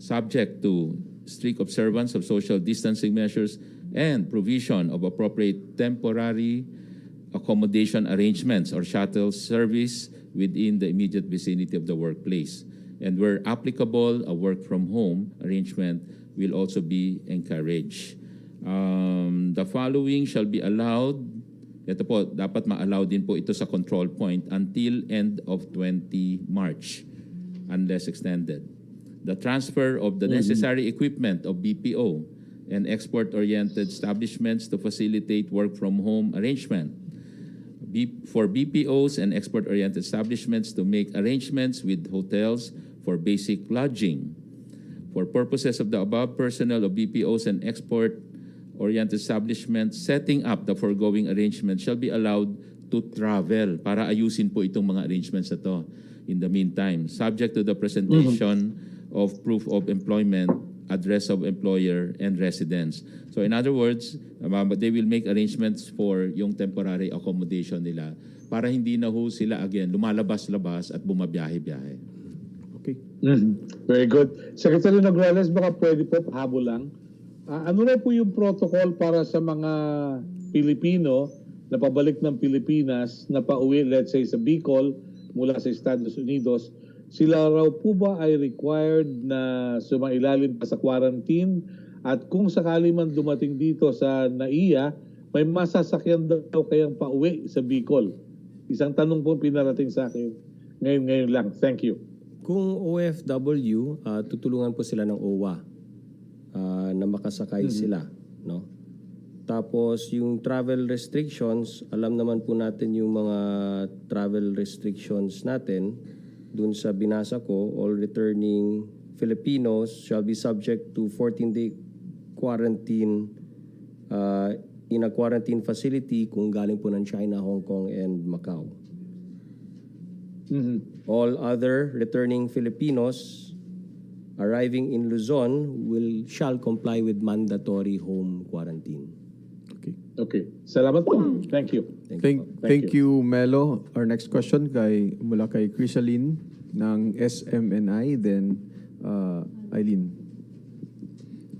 subject to strict observance of social distancing measures and provision of appropriate temporary accommodation arrangements or shuttle service within the immediate vicinity of the workplace. And where applicable, a work from home arrangement will also be encouraged. The following shall be allowed. Ito po, dapat ma-allow din po ito sa control point until end of 20 March, unless extended. The transfer of the necessary equipment of BPO and export-oriented establishments to facilitate work-from-home arrangement. For BPOs and export-oriented establishments to make arrangements with hotels for basic lodging. For purposes of the above, personnel of BPOs and export-oriented establishments setting up the foregoing arrangements shall be allowed to travel para ayusin po itong mga arrangements na to. In the meantime, subject to the presentation of proof of employment, address of employer, and residence. So in other words, they will make arrangements for yung temporary accommodation nila para hindi na ho sila again lumalabas-labas at bumabiyahe-biyahe. Okay. Very good. Secretary Nograles, baka pwede po pahabol lang. Ano na po yung protocol para sa mga Pilipino na pabalik ng Pilipinas na pauwi, let's say sa Bicol mula sa Estados Unidos? Sila raw po ba ay required na sumailalim pa sa quarantine? At kung sakali man dumating dito sa NAIA, may masasakyan daw kayang pauwi sa Bicol? Isang tanong po pinarating sa akin ngayon lang. Thank you. Kung OFW, tutulungan po sila ng OWA na makasakay sila, no? Tapos yung travel restrictions, alam naman po natin yung mga travel restrictions natin. Dun sa binasa ko, all returning Filipinos shall be subject to 14-day quarantine in a quarantine facility kung galing po ng China, Hong Kong, and Macau. All other returning Filipinos arriving in Luzon shall comply with mandatory home quarantine. Okay. Okay. Salamat po. Thank you. Thank you, Melo. Our next question mula kay Crisaline ng SMNI, then Eileen.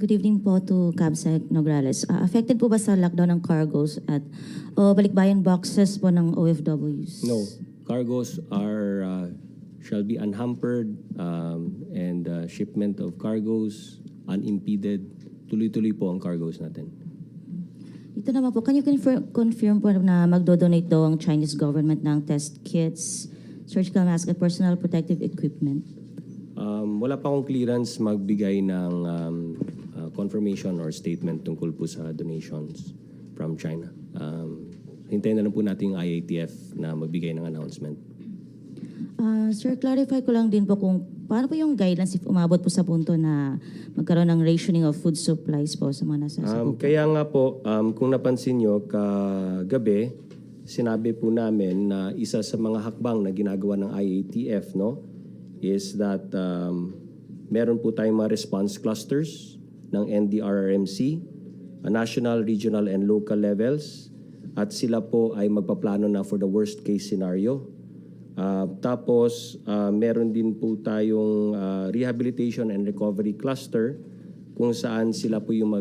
Good evening po to Cabsec Nograles. Affected po ba sa lockdown ng cargos at balikbayan boxes po ng OFWs? No, cargos shall be unhampered and shipment of cargos unimpeded. Tuloy-tuloy po ang cargos natin. Ito naman po, can you confirm po na magdo-donate daw ang Chinese government ng test kits, surgical mask at personal protective equipment? Wala pa akong clearance magbigay ng confirmation or statement tungkol po sa donations from China. Hintayin na lang po natin yung IATF na magbigay ng announcement. Sir, clarify ko lang din po kung paano po yung guidelines if umabot po sa punto na magkaroon ng rationing of food supplies po sa mga nasa Kaya nga po, kung napansin nyo, kagabi, sinabi po namin na isa sa mga hakbang na ginagawa ng IATF, no, is that meron po tayong mga response clusters ng NDRRMC, national, regional, and local levels, at sila po ay magpaplano na for the worst case scenario. Tapos, meron din po tayong rehabilitation and recovery cluster kung saan sila po yung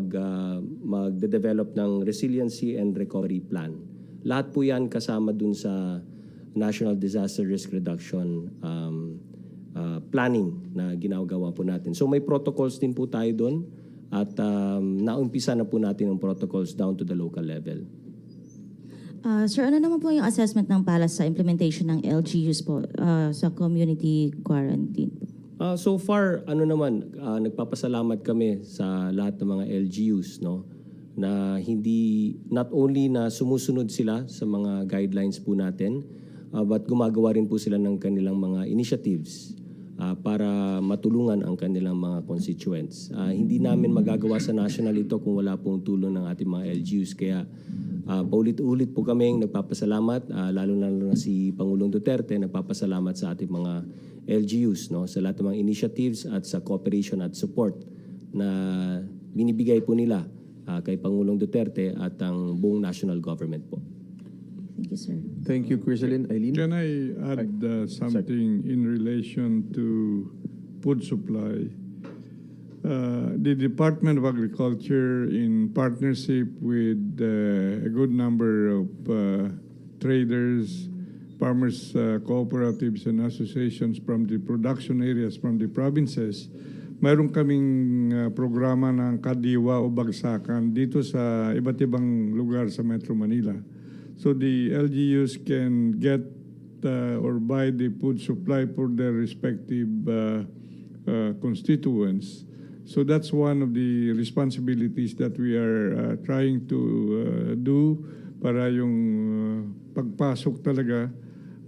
magde-develop ng resiliency and recovery plan. Lahat po yan kasama dun sa National Disaster Risk Reduction planning na ginagawa po natin. So may protocols din po tayo dun at naumpisa na po natin ang protocols down to the local level. Sir, ano naman po yung assessment ng PALAS sa implementation ng LGUs po sa community quarantine? So far, nagpapasalamat kami sa lahat ng mga LGUs, no, na not only na sumusunod sila sa mga guidelines po natin, but gumagawa rin po sila ng kanilang mga initiatives para matulungan ang kanilang mga constituents. Hindi namin magagawa sa national ito kung wala pong tulong ng ating mga LGUs. Kaya paulit-ulit po kaming nagpapasalamat, lalo na si Pangulong Duterte, nagpapasalamat sa ating mga LGUs, no, sa lahat ng mga initiatives at sa cooperation at support na binibigay po nila kay Pangulong Duterte at ang buong national government po. Thank you, sir. Thank you, Crisaline. Eileen? Can I add something in relation to food supply? The Department of Agriculture, in partnership with a good number of traders, farmers, cooperatives, and associations from the production areas from the provinces, mayroon kaming programa ng kadiwa o bagsakan dito sa iba't ibang lugar sa Metro Manila. So the LGUs can get or buy the food supply for their respective constituents. So that's one of the responsibilities that we are trying to do para yung pagpasok talaga,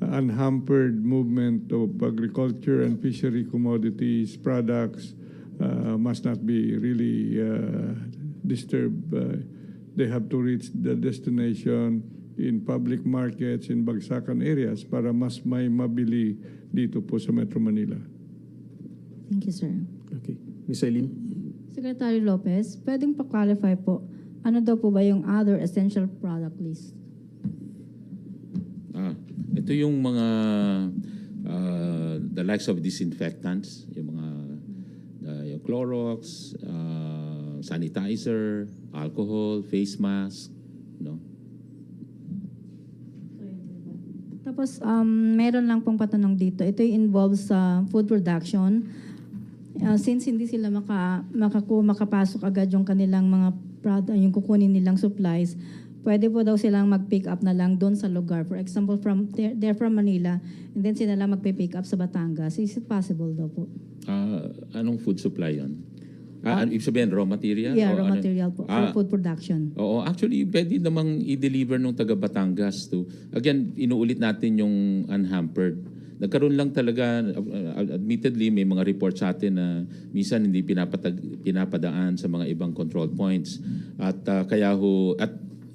unhampered movement of agriculture and fishery commodities, products must not be really disturbed. They have to reach the destination in public markets, in bagsakan areas para mas may mabili dito po sa Metro Manila. Thank you, sir. Okay. Ms. Eileen? Secretary Lopez, pwedeng pa-clarify po, ano daw po ba yung other essential product list? Ito yung mga the likes of disinfectants, yung mga yung Clorox, sanitizer, alcohol, face mask, no? Tapos, meron lang pong patanong dito. Ito yung involves sa food production. Since hindi sila makapasok agad yung kanilang mga product, yung kukunin nilang supplies, pwede po daw silang mag-pick up na lang doon sa lugar. For example, they're from Manila, and then sila lang mag-pick up sa Batangas. Is it possible daw po? Anong food supply yun? Ibig sabihin, raw material? Yeah, O raw material po for food production. Oo, actually, pwede namang i-deliver nung taga Batangas to. Again, inuulit natin yung unhampered. Nagkaroon lang talaga, admittedly, may mga reports sa atin na minsan hindi pinapadaan sa mga ibang control points. At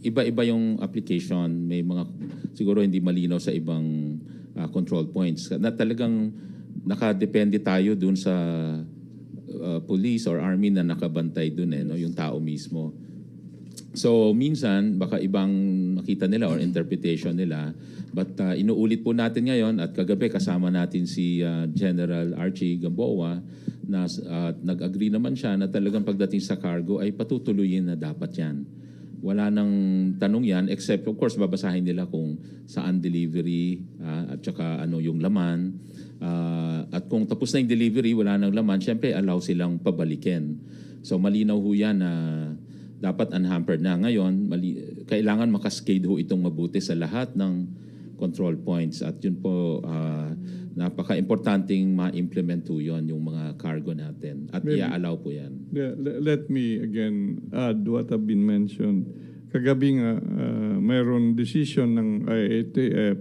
iba-iba yung application. May mga siguro hindi malinaw sa ibang control points. Na talagang nakadepende tayo dun sa police or army na nakabantay dun no, yung tao mismo. So minsan baka ibang makita nila or interpretation nila, but inuulit po natin ngayon at kagabi kasama natin si General Archie Gamboa na nag-agree naman siya na talagang pagdating sa cargo ay patutuloyin na dapat yan. Wala nang tanong yan except of course babasahin nila kung saan delivery at saka ano yung laman. At kung tapos na yung delivery, wala nang laman, syempre allow silang pabalikin. So malinaw ho yan na dapat unhampered na. Ngayon, kailangan makaskade ho itong mabuti sa lahat ng control points. At yun po, napaka-importanting ma-implement ho yun, yung mga cargo natin. At i-allow po yan. Let me again add what have been mentioned. Kagabi nga, mayroon decision ng IATF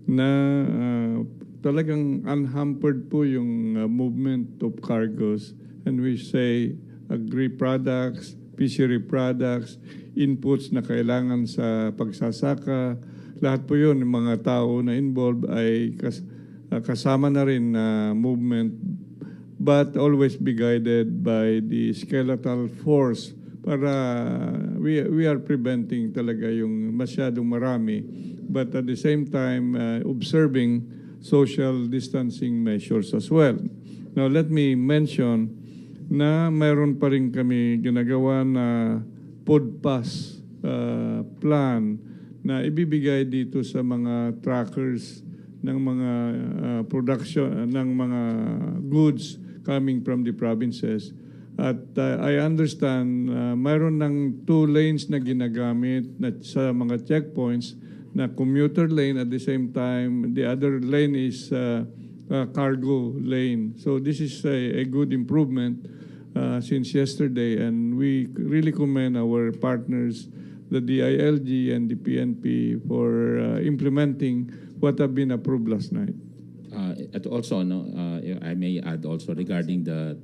na talagang unhampered po yung movement of cargos, and we say agri products, fishery products, inputs na kailangan sa pagsasaka, lahat po yun, yung mga tao na involved ay kasama na rin na movement, but always be guided by the skeletal force para we are preventing talaga yung masyadong marami, but at the same time observing social distancing measures as well. Now let me mention na mayroon pa rin kami ginagawa na food pass plan na ibibigay dito sa mga trackers ng mga production ng mga goods coming from the provinces. At I understand mayroon ng 2 lanes na ginagamit na sa mga checkpoints na commuter lane, at the same time the other lane is cargo lane. So this is a good improvement since yesterday, and we really commend our partners, the DILG and the PNP, for implementing what have been approved last night. At also, I may add also regarding the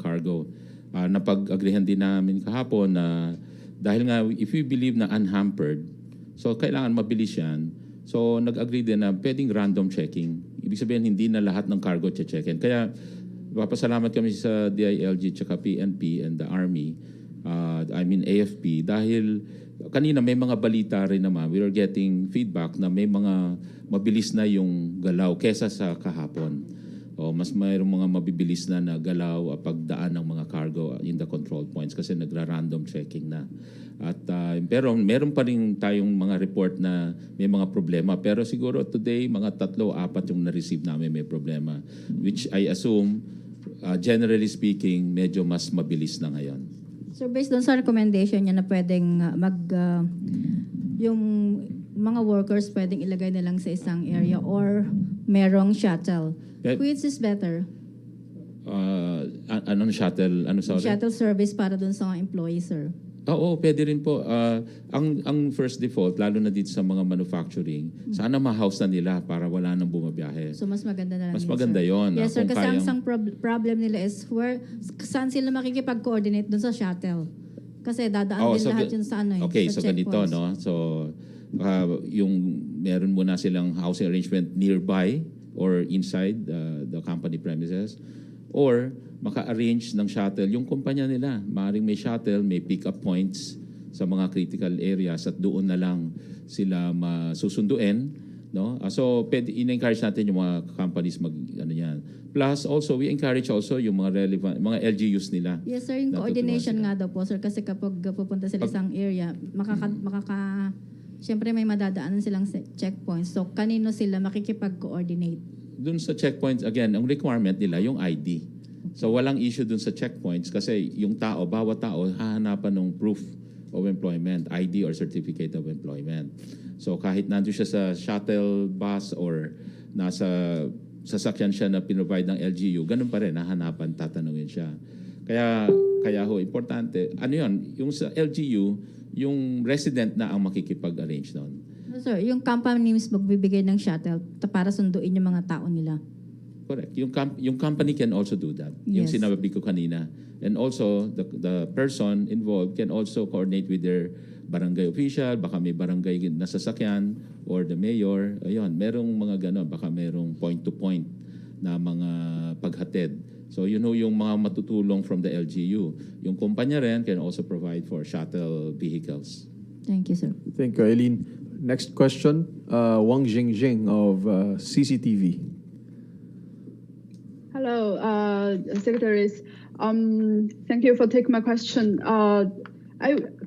cargo, napag-agreehan din namin kahapon na dahil nga if we believe na unhampered, so kailangan mabilis yan. So nag-agree din na pwedeng random checking. Ibig sabihin hindi na lahat ng cargo che-checken. Kaya papasalamat kami sa DILG tsaka PNP and the Army, I mean AFP, dahil kanina may mga balita rin naman. We are getting feedback na may mga mabilis na yung galaw kesa sa kahapon. O mas mayroong mga mabibilis na galaw pagdaan ng mga cargo in the control points kasi nagra-random checking na. At pero meron pa rin tayong mga report na may mga problema. Pero siguro today, mga 3-4 yung na-receive namin may problema, which I assume, generally speaking, medyo mas mabilis na ngayon. So based on sa recommendation niya na pwedeng yung mga workers pwedeng ilagay na lang sa isang area or merong shuttle. Which is better? Anong shuttle? Ano sorry? Shuttle service para dun sa mga employees, sir. Oo, pwede rin po. Ang first default, lalo na dito sa mga manufacturing, sana ma-house na nila para wala nang bumabiyahe. So mas maganda na lang Mas maganda yun. Yes, sir. Kung Kasi kayang... ang problem nila is saan sila makikipag-coordinate dun sa shuttle. Kasi dadaan din lahat yun sa okay, sa so ganito, no? So, yung meron muna silang housing arrangement nearby or inside the company premises, or maka-arrange ng shuttle yung kumpanya nila. Maaaring may shuttle, may pick-up points sa mga critical areas at doon na lang sila masusunduin, no? So in-encourage natin yung mga companies yan. Plus also we encourage also yung mga relevant mga LGUs nila. Yes, sir, yung coordination nga daw po, sir, kasi kapag pupunta sila sa isang area, siyempre may madadaanan silang checkpoints. So kanino sila makikipag-coordinate? Dun sa checkpoints, again, ang requirement nila yung ID. So walang issue dun sa checkpoints kasi yung tao, bawat tao, hahanapan ng proof of employment, ID or certificate of employment. So kahit nandun siya sa shuttle bus or nasa sasakyan siya na pinrovide ng LGU, ganun pa rin, hahanapan, tatanungin siya. Kaya ho, importante, ano yun, yung sa LGU, yung resident na ang makikipag-arrange noon. No, sir, yung company mismo magbibigay ng shuttle para sunduin yung mga tao nila. Correct. Yung company can also do that. Yes. Yung sinabi ko kanina. And also, the person involved can also coordinate with their barangay official, baka may barangay na sasakyan, or the mayor. Ayun, merong mga gano'n, baka merong point-to-point na mga paghatid. So yung mga matutulong from the LGU. Yung kumpanya rin can also provide for shuttle vehicles. Thank you, sir. Thank you, Eileen. Next question, Wang Jingjing of CCTV. Hello, secretaries. Thank you for taking my question.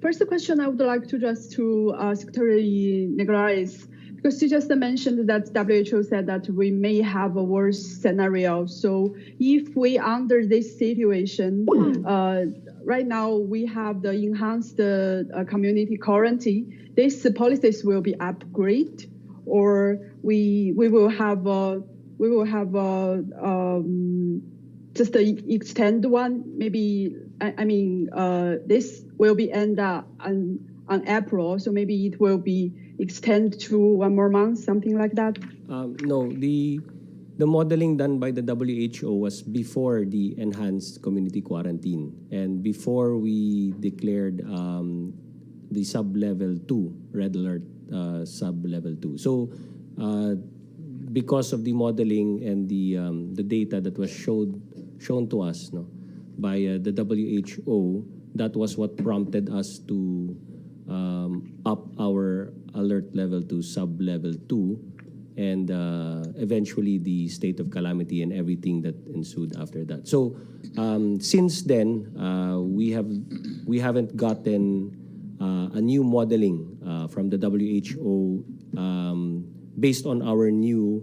First question I would like to address to Secretary Negrales, because you just mentioned that WHO said that we may have a worse scenario. So if we under this situation, right now we have the enhanced community quarantine. These policies will be upgraded, or we will have just extend one. Maybe this will be end on April, so maybe it will be extend to 1 more month, something like that. No, the modeling done by the WHO was before the enhanced community quarantine and before we declared the sub-level 2, red alert sub-level 2. So because of the modeling and the data that was shown to us by the WHO, that was what prompted us to up our alert level to sub-level 2, and eventually the state of calamity and everything that ensued after that. So since then, we haven't gotten a new modeling from the WHO based on our new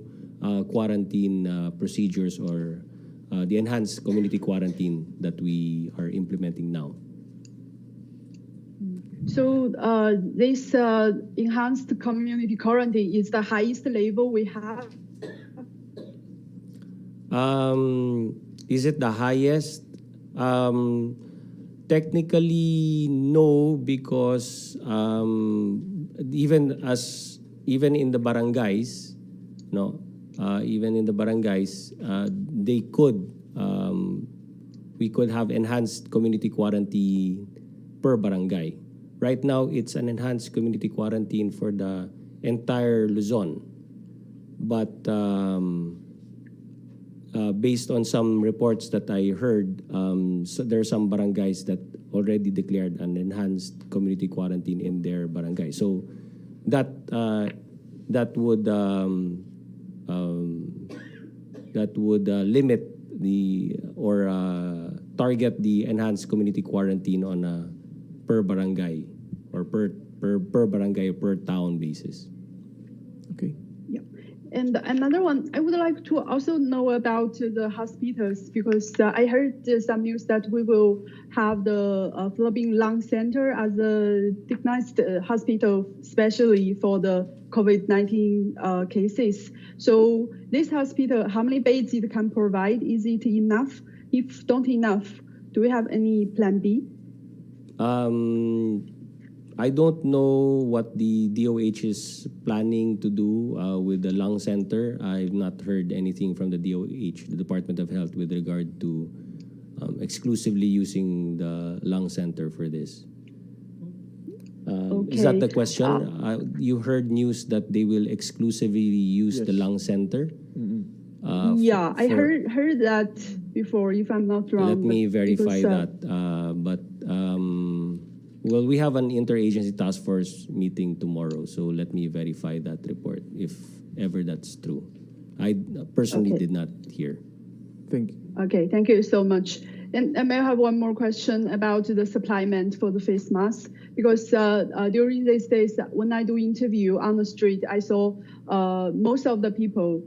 quarantine procedures, or the enhanced community quarantine that we are implementing now. So this enhanced community quarantine is the highest level we have? Is it the highest? Technically, no, because even in the barangays, we could have enhanced community quarantine per barangay. Right now, it's an enhanced community quarantine for the entire Luzon. But based on some reports that I heard, so there are some barangays that already declared an enhanced community quarantine in their barangay. So that would limit or target the enhanced community quarantine on a per barangay or per barangay or per town basis. Okay. Yeah. And another one, I would like to also know about the hospitals, because I heard some news that we will have the Philippine Lung Center as a diagnosed hospital, especially for the COVID-19 cases. So this hospital, how many beds it can provide? Is it enough? If not enough, do we have any plan B? I don't know what the DOH is planning to do with the lung center. I've not heard anything from the DOH, the Department of Health, with regard to exclusively using the lung center for this. Okay. Is that the question? You heard news that they will exclusively use the lung center? Yeah, I heard that before, if I'm not wrong. Let me verify that. Well, we have an interagency task force meeting tomorrow, so let me verify that report, if ever that's true. I personally did not hear. Thank you. Okay, thank you so much. And may I have one more question about the supplement for the face mask? Because during these days, when I do interview on the street, I saw most of the people,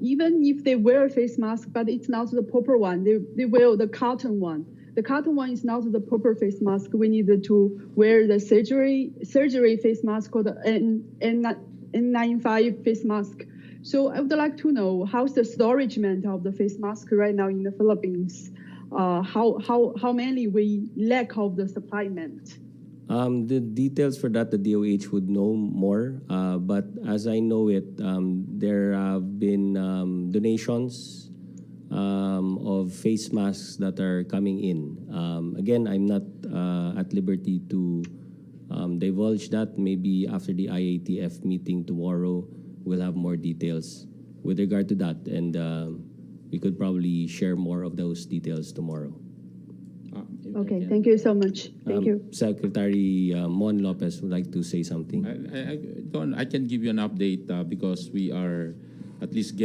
even if they wear a face mask, but it's not the proper one, they wear the cotton one. The cotton one is not the proper face mask. We need to wear the surgery face mask called N95 face mask. So I would like to know, how's the storage of the face mask right now in the Philippines? How many we lack of the supplement? The details for that, the DOH would know more. But as I know it, there have been donations of face masks that are coming in. Again, I'm not at liberty to divulge that. Maybe after the IATF meeting tomorrow, we'll have more details with regard to that, and we could probably share more of those details tomorrow. Okay, thank you so much. Thank you. Secretary Mon Lopez would like to say something. I can give you an update because we are at least